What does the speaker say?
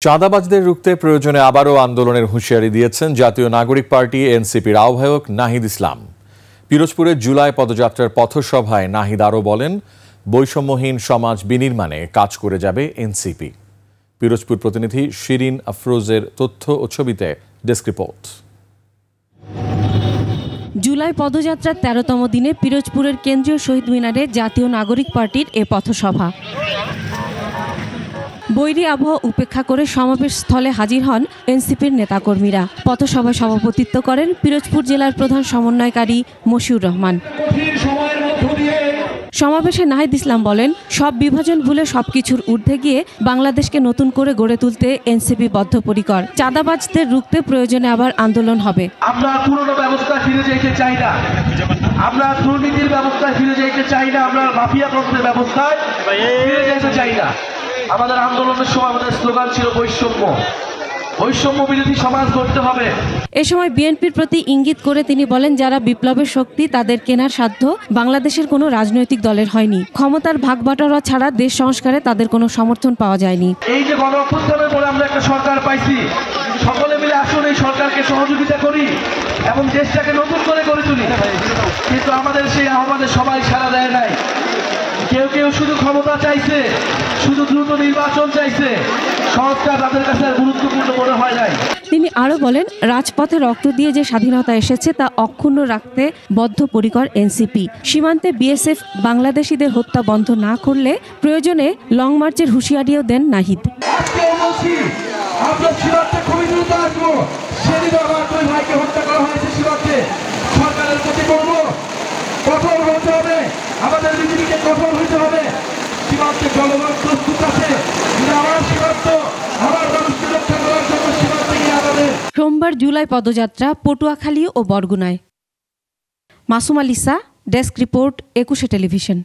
চাঁদাবাজদের রুখতে প্রয়োজনে আবারও আন্দোলনের হুঁশিয়ারি দিয়েছেন জাতীয় নাগরিক পার্টি এনসিপির আহ্বায়ক নাহিদ ইসলাম। পিরোজপুরে জুলাই পদযাত্রার পথসভায় নাহিদ আরও বলেন, বৈষম্যহীন সমাজ বিনির্মাণে কাজ করে যাবে এনসিপি। পিরোজপুর প্রতিনিধি শিরিন আফরোজের তথ্য ও ছবিতে ডেস্ক রিপোর্ট। জুলাই পদযাত্রার ১৩তম দিনে পিরোজপুরের কেন্দ্রীয় শহীদ মিনারে জাতীয় নাগরিক পার্টির এ পথসভা। বৈরী আবহাওয়া উপেক্ষা করে সমাবেশ স্থলে হাজির হন এনসিপির নেতাকর্মীরা। পথসভায় সভাপতিত্ব করেন পিরোজপুর জেলার প্রধান সমন্বয়কারী মশিউর রহমান। সমাবেশে নাহিদ ইসলাম বলেন, সব বিভাজন ভুলে সবকিছুর ঊর্ধ্বে গিয়ে বাংলাদেশকে নতুন করে গড়ে তুলতে এনসিপি বদ্ধপরিকর। চাঁদাবাজদের রুখতে প্রয়োজনে আবার আন্দোলন হবে। আমরা পুরনো ব্যবস্থায় ফিরে যেতে চাই না, আমরা দুর্নীতির ব্যবস্থায় ফিরে যেতে চাই না, আমরা মাফিয়া তন্ত্রের ব্যবস্থায় ফিরে যেতে চাই না। আমাদের আন্দোলনের সময় আমাদের স্লোগান ছিল বৈষম্য বিরোধী সমাজ গড়তে হবে। এ সময় বিএনপির প্রতি ইঙ্গিত করে তিনি বলেন, যারা বিপ্লবের শক্তি তাদের কেনার সাধ্য বাংলাদেশের কোনো রাজনৈতিক দলের হয়নি। ক্ষমতার ভাগবাটোয়ারা ছাড়া দেশ সংস্কারে তাদের কোনো সমর্থন পাওয়া যায়নি। এই যে গণ অভ্যুত্থানের পরে আমরা একটা সরকার পাইছি, সকলে মিলে আসুন এই সরকারকে সহযোগিতা করি এবং দেশটাকে নতুন করে গড়ে তুলি। কিন্তু আমাদের সেই আহ্বানে সবাই সাড়া দেয় নাই। কেউ শুধু ক্ষমতা চাইছে, শুধু দ্রুত নির্বাচন চাইছে। সংস্কার তাদের কাছে গুরুত্বপূর্ণ মনে হয় নাই। তিনি আরও বলেন, রাজপথে রক্ত দিয়ে যে স্বাধীনতা এসেছে তা অক্ষুণ্ণ রাখতে বদ্ধপরিকর এনসিপি। সীমান্তে বিএসএফ বাংলাদেশিদের হত্যা বন্ধ না করলে প্রয়োজনে লং মার্চের হুঁশিয়ারিও দেন নাহিদ। সরকারের প্রতি কঠোর হতে হবে, আমাদের বিজেপিকে কঠোর হতে হবে। সীমান্তে জনগণ প্রস্তুত আছে, আমার সীমান্ত আমার মানুষকে রক্ষা করার জন্য সীমান্তে গিয়ে আমাদের। সোমবার জুলাই পদযাত্রা পটুয়াখালী ও বরগুনায়। Masum আলিসা, desk report, ২১ television.